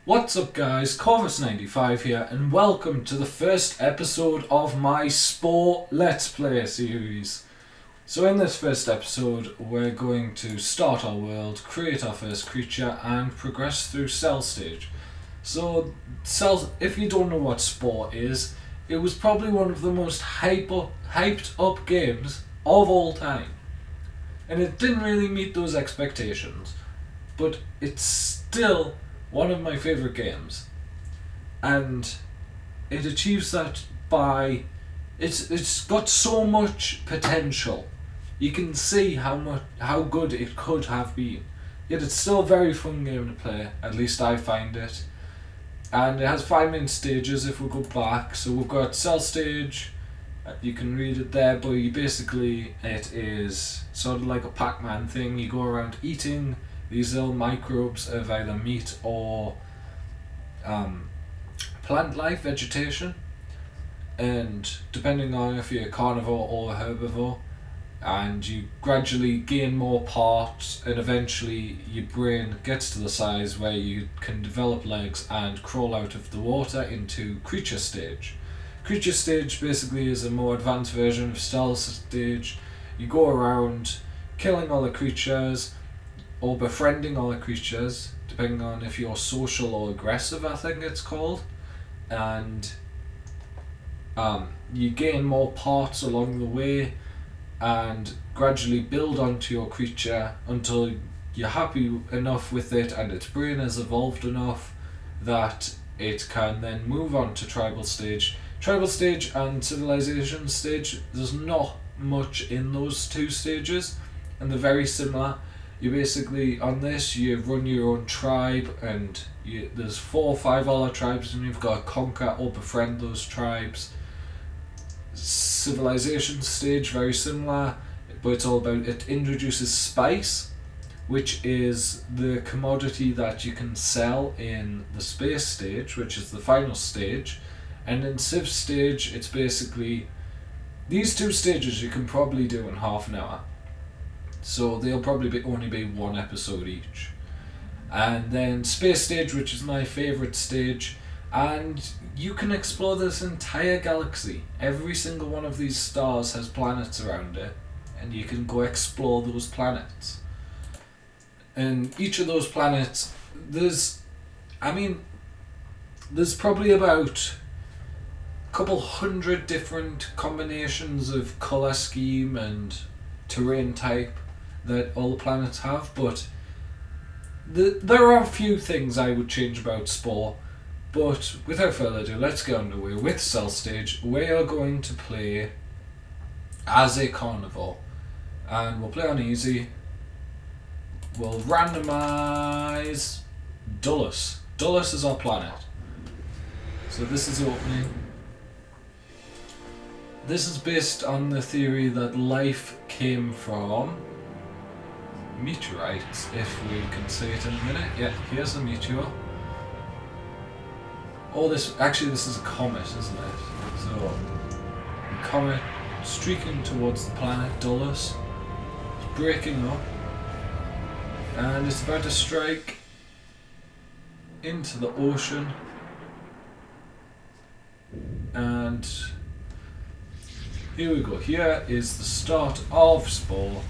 What's up guys, Corvus95 here and welcome to the first episode of my Spore Let's Play series. So in this first episode we're going to start our world, create our first creature and progress through cell stage. So if you don't know what Spore is, it was probably one of the most hyped up games of all time. And it didn't really meet those expectations, but it's still one of my favourite games, and it achieves that by it's got so much potential. You can see how good it could have been, yet it's still a very fun game to play, at least I find it. And it has 5 main stages if we go back. So we've got cell stage, you can read it there, but it is sort of like a Pac-Man thing. You go around eating these little microbes of either meat or plant life, vegetation, and depending on if you're a carnivore or a herbivore, and you gradually gain more parts and eventually your brain gets to the size where you can develop legs and crawl out of the water into creature stage. Creature stage basically is a more advanced version of stealth stage. You go around killing all the creatures or befriending all the creatures, depending on if you're social or aggressive, I think it's called. And you gain more parts along the way and gradually build onto your creature until you're happy enough with it and its brain has evolved enough that it can then move on to tribal stage. Tribal stage and civilization stage, there's not much in those two stages, and they're very similar. You basically, on this, you run your own tribe, and there's 4 or 5 other tribes, and you've got to conquer or befriend those tribes. Civilization stage, very similar, but it's all about, it introduces spice, which is the commodity that you can sell in the space stage, which is the final stage. And in Civ stage, it's basically, these 2 stages you can probably do in half an hour. So they'll probably only be 1 episode each. And then space stage, which is my favourite stage, and you can explore this entire galaxy. Every single one of these stars has planets around it, and you can go explore those planets. And each of those planets, there's probably about a couple hundred different combinations of colour scheme and terrain type that all the planets have, but there are a few things I would change about Spore. But without further ado, let's get underway with cell stage. We are going to play as a carnivore, and we'll play on easy. We'll randomise Dulles. Dulles is our planet. So this is the opening. This is based on the theory that life came from meteorites, if we can say it in a minute. Yeah, here's a meteor. Oh, this is a comet, isn't it? So, a comet streaking towards the planet Dulles. It's breaking up, and it's about to strike into the ocean. And here we go. Here is the start of Spore.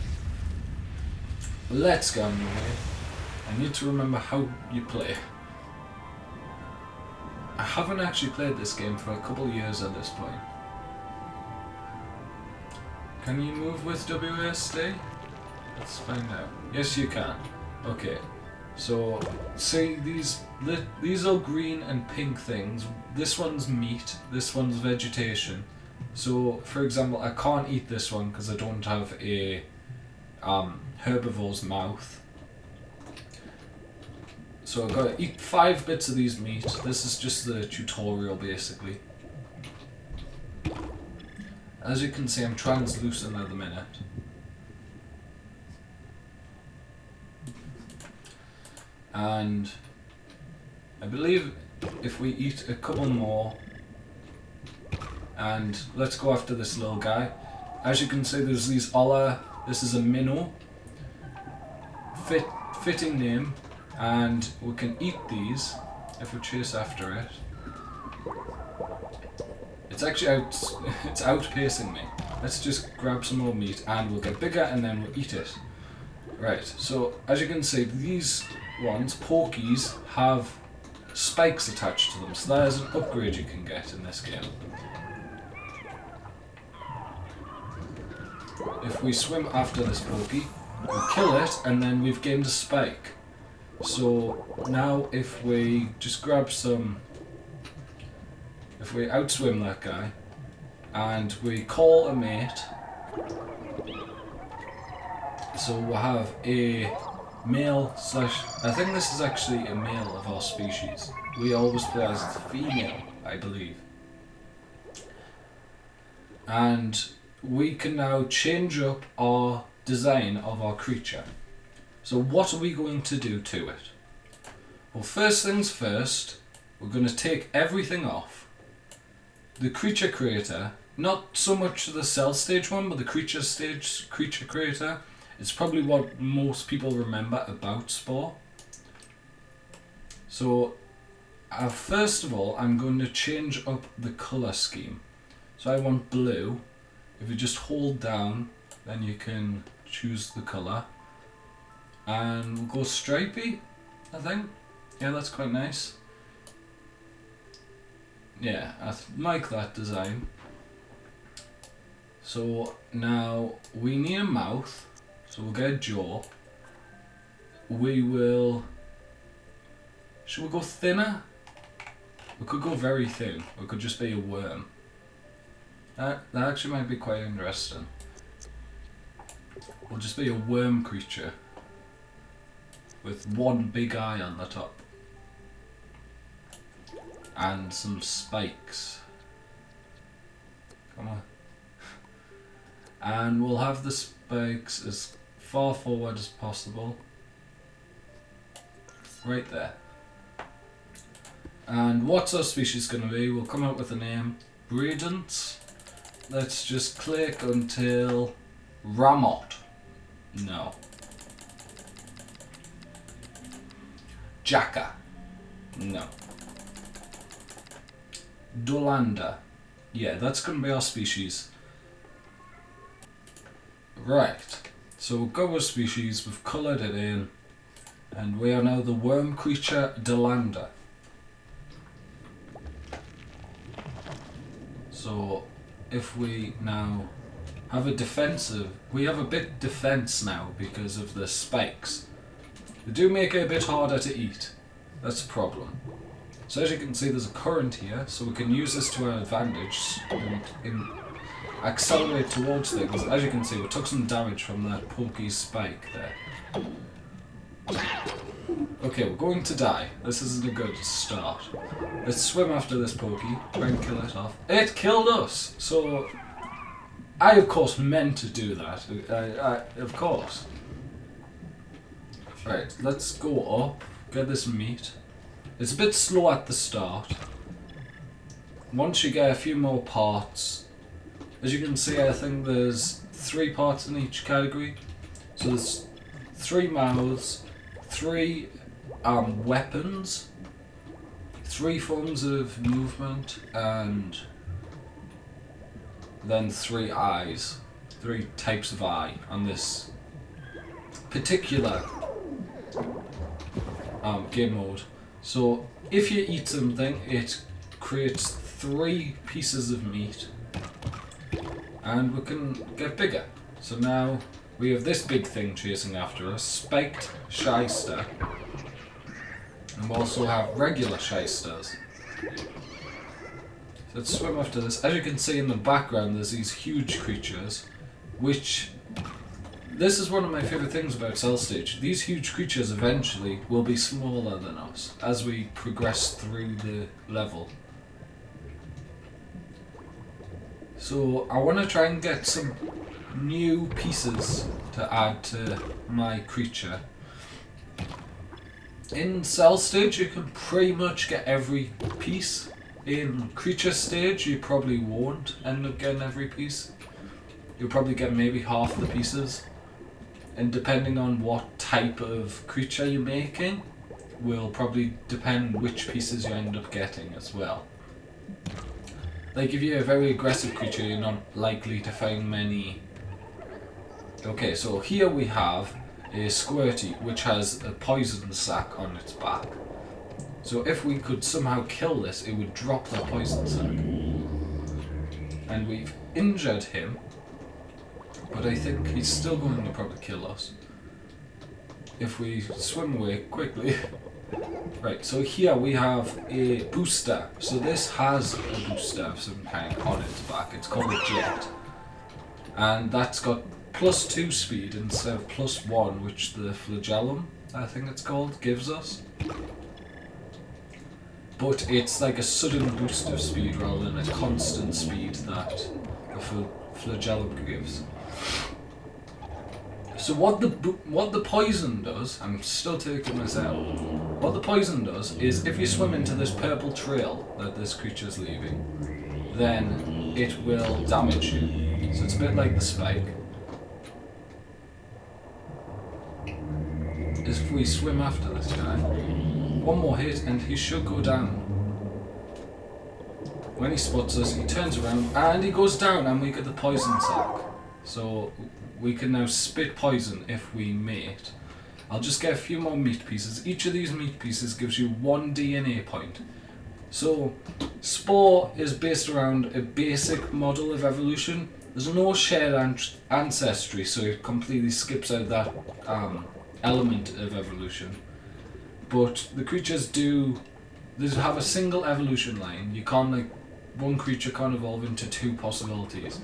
Let's go underway. I need to remember how you play. I haven't actually played this game for a couple of years at this point. Can you move with WSD? Let's find out. Yes, you can. Okay. So, see these are green and pink things. This one's meat, this one's vegetation. So, for example, I can't eat this one because I don't have a herbivore's mouth. So I've got to eat 5 bits of these meat. This is just the tutorial basically. As you can see, I'm translucent at the minute. And I believe if we eat a couple more, and let's go after this little guy. As you can see, there's these Ola. This is a minnow. Fitting name. and we can eat these if we chase after it. It's actually it's outpacing me. Let's just grab some more meat and we'll get bigger and then we'll eat it. Right, so as you can see, these ones, porkies, have spikes attached to them. So that is an upgrade you can get in this game. If we swim after this porky, we kill it and then we've gained a spike. So now if we just grab some, if we outswim that guy and we call a mate, so we'll have a male slash, I think this is actually a male of our species. We always play as the female, I believe. And we can now change up our design of our creature. So what are we going to do to it? Well, first things first, we're going to take everything off. The creature creator, not so much the cell stage one, but the creature stage creature creator, it's probably what most people remember about Spore. So first of all, I'm going to change up the colour scheme. So I want blue. If you just hold down, then you can choose the colour. And we'll go stripy, I think. Yeah, that's quite nice. Yeah, I like that design. So now we need a mouth. So we'll get a jaw. We will... Should we go thinner? We could go very thin. We could just be a worm. That actually might be quite interesting. We'll just be a worm creature with one big eye on the top and some spikes. Come on. And we'll have the spikes as far forward as possible. Right there. And what's our species going to be? We'll come up with a name. Bredance. Let's just click until Ramot. No. Jacka. No. Dolanda. Yeah, that's going to be our species. Right. So we'll go with species, we've coloured it in, and we are now the worm creature Dolanda. So if we now have a defensive, we have a bit defense now because of the spikes. They do make it a bit harder to eat. That's a problem. So as you can see, there's a current here, so we can use this to our advantage and accelerate towards things. As you can see, we took some damage from that pokey spike there. Okay, we're going to die. This isn't a good start. Let's swim after this pokey, try and kill it off. It killed us! So I of course meant to do that. Of course. Right, let's go up, get this meat. It's a bit slow at the start. Once you get a few more parts, as you can see, I think there's 3 parts in each category. So there's 3 mouths, 3 weapons, 3 forms of movement, and then 3 eyes. 3 types of eye on this particular game mode. So if you eat something, it creates 3 pieces of meat and we can get bigger. So now we have this big thing chasing after us, spiked shyster, and we also have regular shysters. So let's swim after this. As you can see in the background, there's these huge creatures, which this is one of my favourite things about Cell Stage. These huge creatures eventually will be smaller than us as we progress through the level. So I want to try and get some new pieces to add to my creature. In Cell Stage you can pretty much get every piece. In Creature Stage you probably won't end up getting every piece. You'll probably get maybe half the pieces. And depending on what type of creature you're making, will probably depend which pieces you end up getting as well. Like if you're a very aggressive creature, you're not likely to find many. Okay, so here we have a Squirty which has a poison sac on its back. So if we could somehow kill this, it would drop that poison sac. And we've injured him, but I think he's still going to probably kill us if we swim away quickly. Right, so here we have a booster. So this has a booster of some kind on its back. It's called a jet. And that's got +2 speed instead of +1, which the flagellum, I think it's called, gives us. But it's like a sudden boost of speed rather than a constant speed that the flagellum gives. So what the poison does, I'm still taking this out. What the poison does is if you swim into this purple trail that this creature's leaving, then it will damage you. So it's a bit like the spike. If we swim after this guy, one more hit and he should go down. When he spots us, he turns around and he goes down and we get the poison sac. So we can now spit poison if we mate. I'll just get a few more meat pieces. Each of these meat pieces gives you 1 DNA point. So Spore is based around a basic model of evolution. There's no shared ancestry, so it completely skips out that element of evolution. But the creatures they have a single evolution line. You can't, like, one creature can't evolve into 2 possibilities,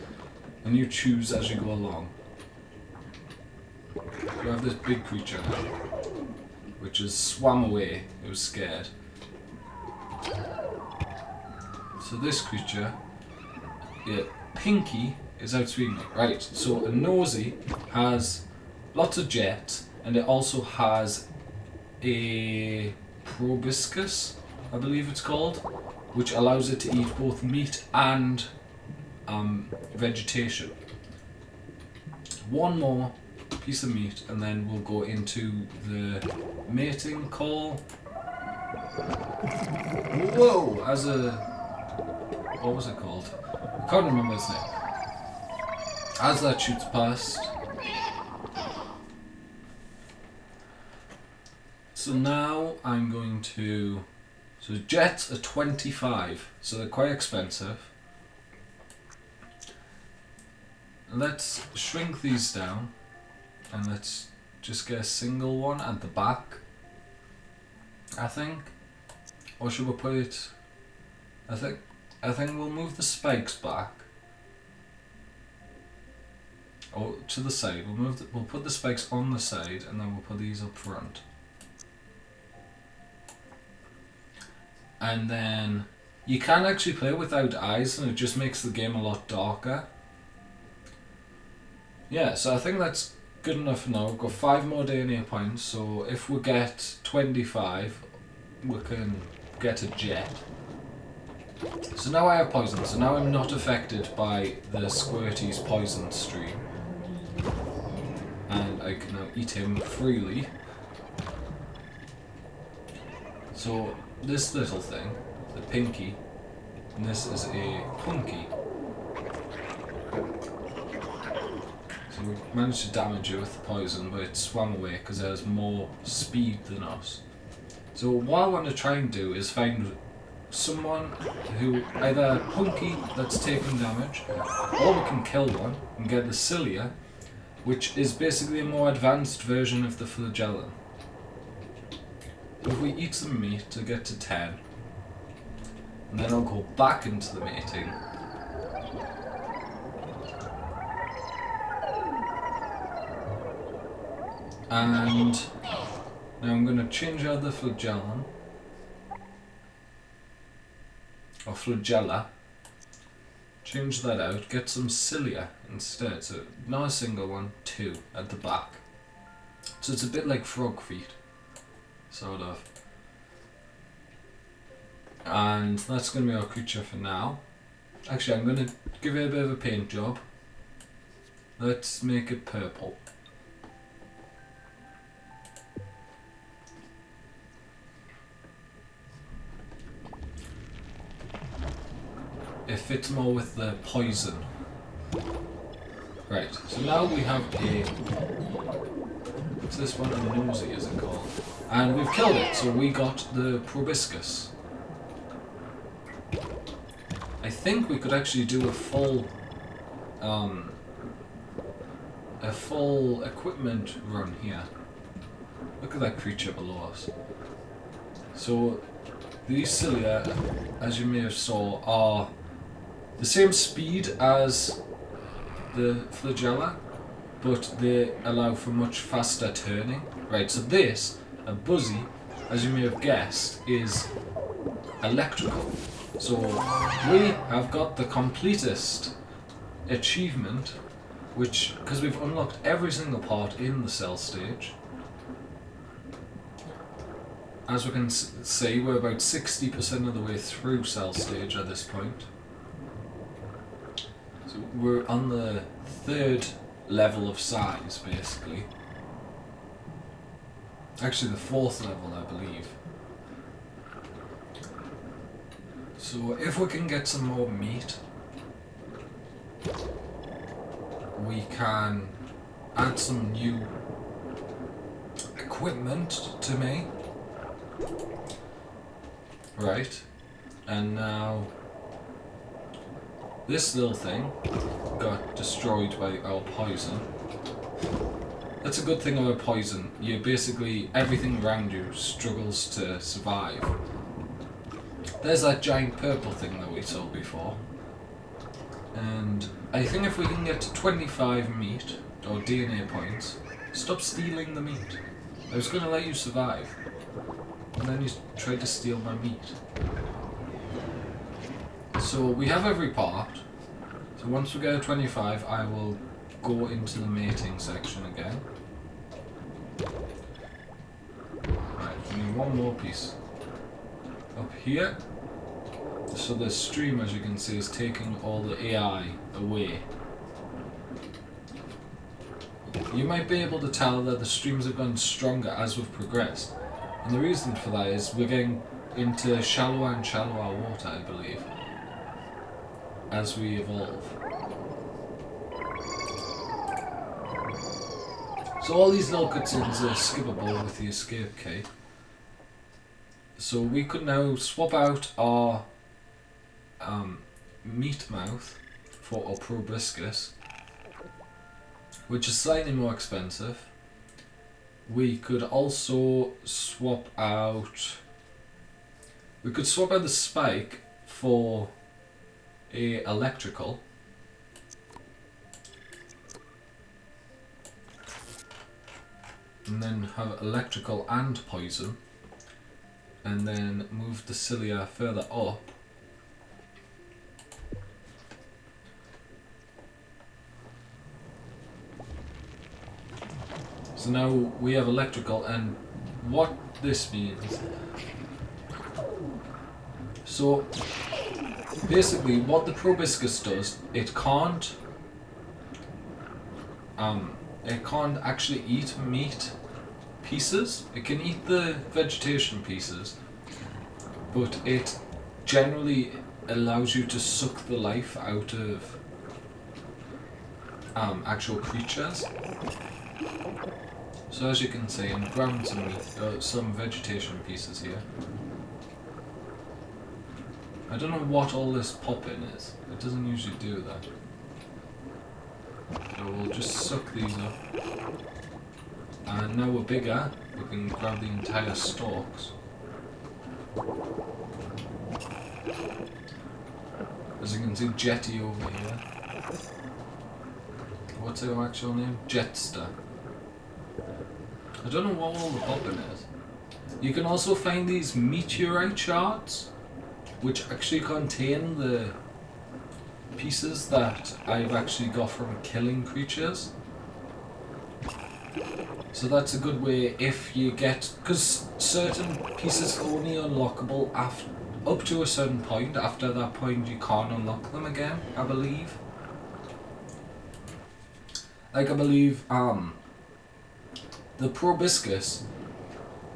and you choose as you go along. You have this big creature now, which has swam away. It was scared. So this creature, yeah, Pinky is outspeeding it. Right, so a Nosy has lots of jets, and it also has a Proboscis, I believe it's called, which allows it to eat both meat and vegetation. One more piece of meat and then we'll go into the mating call. Whoa! As a... what was it called? I can't remember its name. As that shoots past. So now I'm going to... so jets are 25, so they're quite expensive. Let's shrink these down and let's just get a single one at the back, I think. Or should we put it... I think we'll move the spikes back. Or to the side. We'll put the spikes on the side and then we'll put these up front. And then you can actually play without eyes and it just makes the game a lot darker. Yeah, so I think that's good enough for now. We've got 5 more DNA points, so if we get 25, we can get a jet. So now I have poison, so now I'm not affected by the Squirty's poison stream. And I can now eat him freely. So this little thing, the Pinky, and this is a Punky. So we managed to damage it with the poison, but it swam away because it has more speed than us. So what I want to try and do is find someone who, either a Punky that's taking damage, or we can kill one and get the Cilia, which is basically a more advanced version of the flagellum. If we eat some meat to get to 10, and then I'll go back into the mating. And now I'm going to change out the flagellum, or flagella, change that out, get some cilia instead, so not a single one, 2 at the back. So it's a bit like frog feet, sort of. And that's going to be our creature for now. Actually, I'm going to give it a bit of a paint job. Let's make it purple. it fits more with the poison. Right, so now we have a... What's this one? A nosy, is it called? And we've killed it, so we got the Proboscis. I think we could actually do a full equipment run here. Look at that creature below us. So these Cilia, as you may have saw, are the same speed as the flagella, but they allow for much faster turning. Right, so this, a Buzzy, as you may have guessed, is electrical. So we have got the completest achievement, which, because we've unlocked every single part in the cell stage. As we can see, we're about 60% of the way through cell stage at this point. So we're on the 3rd level of size, basically. Actually the 4th level, I believe. So if we can get some more meat, we can add some new equipment to me. Right, and now this little thing got destroyed by our poison. That's a good thing about poison. You basically, everything around you struggles to survive. There's that giant purple thing that we saw before. And I think if we can get to 25 meat, or DNA points, stop stealing the meat. I was going to let you survive. And then you tried to steal my meat. So we have every part. So once we get to 25, I will go into the mating section again. Right, we need one more piece. Up here. So the stream, as you can see, is taking all the AI away. You might be able to tell that the streams have gotten stronger as we've progressed. And the reason for that is we're getting into shallower and shallower water, I believe, as we evolve. So all these little cutscenes are skippable with the escape key. So we could now swap out our meat mouth for our Proboscis, which is slightly more expensive. We could also swap out... We could swap out the spike for a electrical. And then have electrical and poison. And then move the cilia further up. So now we have electrical, and what this means... So basically what the Proboscis does, it can't actually eat meat pieces. It can eat the vegetation pieces, but it generally allows you to suck the life out of actual creatures. So as you can see, I'm grabbing some vegetation pieces here. I don't know what all this popping is. It doesn't usually do that. So we'll just suck these up. And now we're bigger, we can grab the entire stalks. As you can see, Jetty over here. What's her actual name? Jetster. I don't know what all the popping is. You can also find these meteorite shards, which actually contain the pieces that I've actually got from killing creatures. So that's a good way if you get... because certain pieces are only unlockable up to a certain point. After that point you can't unlock them again, I believe. Like, I believe the Proboscis,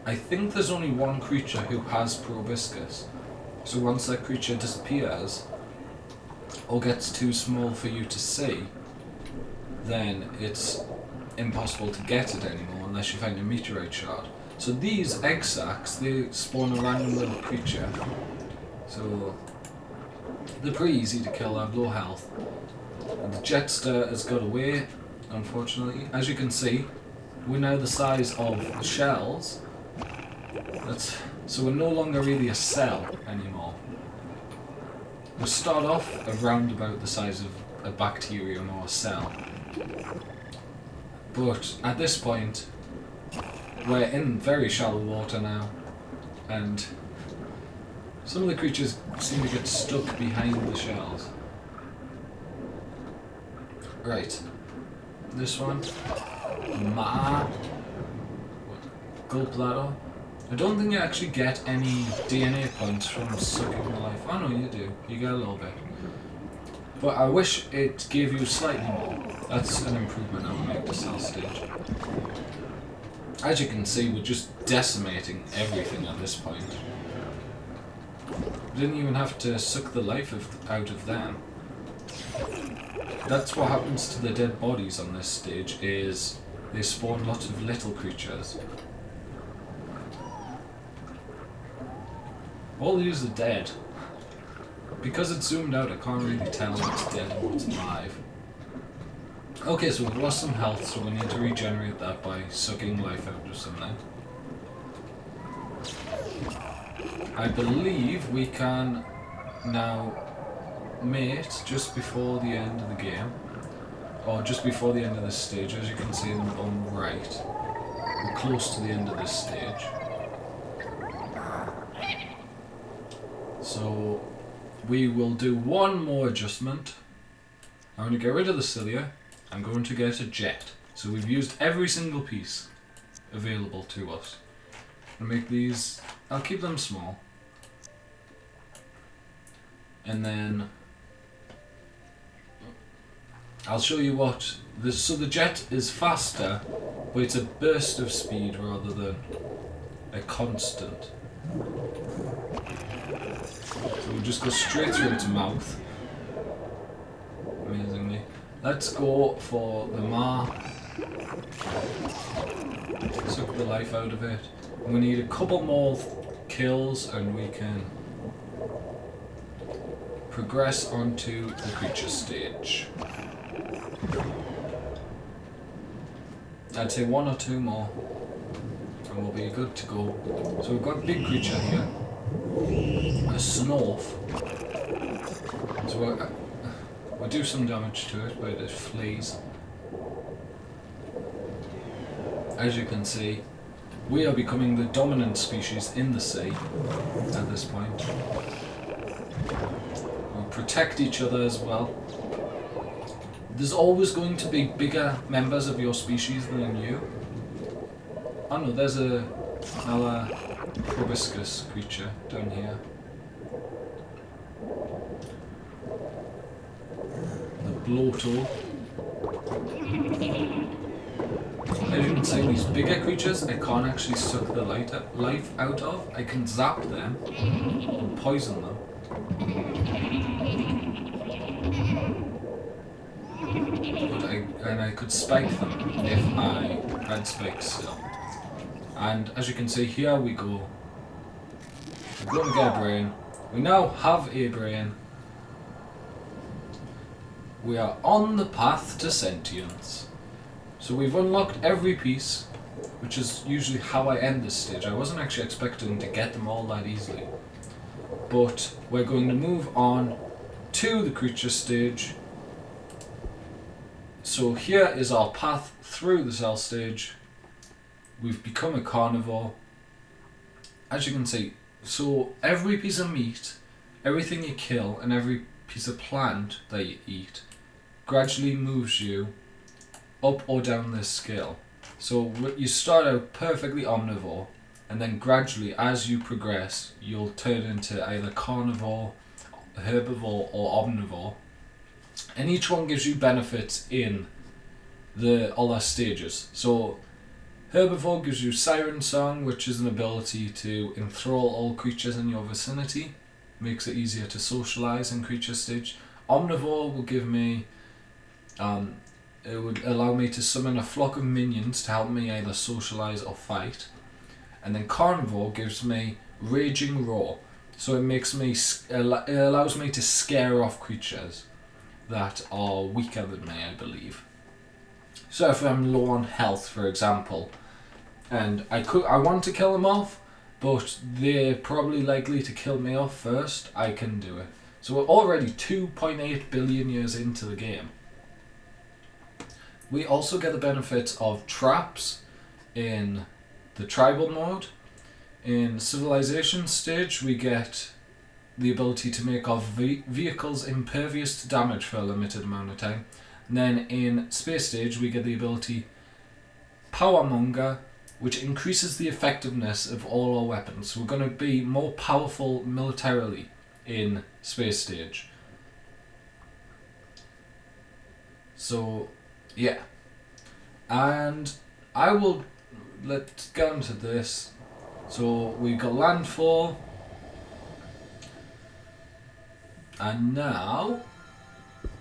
I think there's only one creature who has Proboscis. So once that creature disappears, or gets too small for you to see, then it's impossible to get it anymore unless you find a meteorite shard. So these egg sacs, they spawn a random little creature. So they're pretty easy to kill, have low health. And the Jetster has got away, unfortunately. As you can see, we're now the size of the shells. So we're no longer really a cell anymore. We start off around about the size of a bacterium or a cell. But at this point, we're in very shallow water now, and some of the creatures seem to get stuck behind the shells. Right, this one, gulp that up. I don't think you actually get any DNA points from sucking the life. Oh no, you do. You get a little bit. But I wish it gave you slightly more. That's an improvement I would make to cell stage. As you can see, we're just decimating everything at this point. We didn't even have to suck the life out of them. That's what happens to the dead bodies on this stage, is they spawn lots of little creatures. All these are dead. Because it's zoomed out, I can't really tell what's dead and what's alive. Okay, so we've lost some health, so we need to regenerate that by sucking life out of something. I believe we can now mate just before the end of the game, or just before the end of this stage. As you can see in the bottom right, we're close to the end of this stage. So we will do one more adjustment. I'm going to get rid of the Cilia. I'm going to get a jet. So we've used every single piece available to us. I'll make these, I'll keep them small. And then I'll show you what this. So the jet is faster, but it's a burst of speed rather than a constant. So we'll just go straight through its mouth. Amazingly. Let's go for the suck the life out of it. And we need a couple more kills and we can progress onto the creature stage. I'd say one or two more and we'll be good to go. So we've got a big creature here. A Snorf. So we'll do some damage to it, but it flees. As you can see, we are becoming the dominant species in the sea at this point. We'll protect each other as well. There's always going to be bigger members of your species than you. Oh no, there's another Proboscis creature down here. The Bloato. As you can see, these bigger creatures I can't actually suck the life out of. I can zap them and poison them. But I could spike them if I had spikes still. And as you can see, here we go. We're going to get a brain. We now have a brain. We are on the path to sentience. So we've unlocked every piece, which is usually how I end this stage. I wasn't actually expecting to get them all that easily. But we're going to move on to the creature stage. So here is our path through the cell stage. We've become a carnivore. As you can see, so every piece of meat, everything you kill, and every piece of plant that you eat gradually moves you up or down this scale. So you start out perfectly omnivore, and then gradually as you progress you'll turn into either carnivore, herbivore or omnivore, and each one gives you benefits in the other stages. So herbivore gives you Siren Song, which is an ability to enthrall all creatures in your vicinity, makes it easier to socialize in creature stage. Omnivore will give me, it would allow me to summon a flock of minions to help me either socialize or fight. And then Carnivore gives me Raging Roar, so it makes me, it allows me to scare off creatures that are weaker than me, I believe. So if I'm low on health, for example, and I want to kill them off, but they're probably likely to kill me off first, I can do it. So we're already 2.8 billion years into the game. We also get the benefits of traps in the tribal mode. In civilization stage, we get the ability to make our vehicles impervious to damage for a limited amount of time. And then in space stage, we get the ability Powermonger, which increases the effectiveness of all our weapons. So we're going to be more powerful militarily in space stage. So, yeah. And let's get into this. So we've got landfall. And now,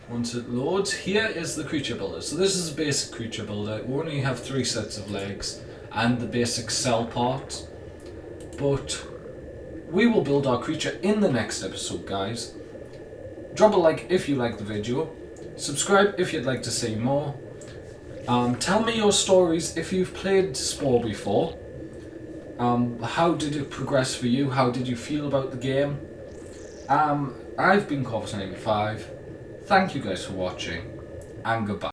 once it loads, here is the creature builder. So this is a basic creature builder. We only have 3 sets of legs and the basic cell parts. But we will build our creature in the next episode, guys. Drop a like if you like the video. Subscribe if you'd like to see more. Tell me your stories if you've played Spore before. How did it progress for you? How did you feel about the game? I've been Proboscis95. Thank you guys for watching, and goodbye.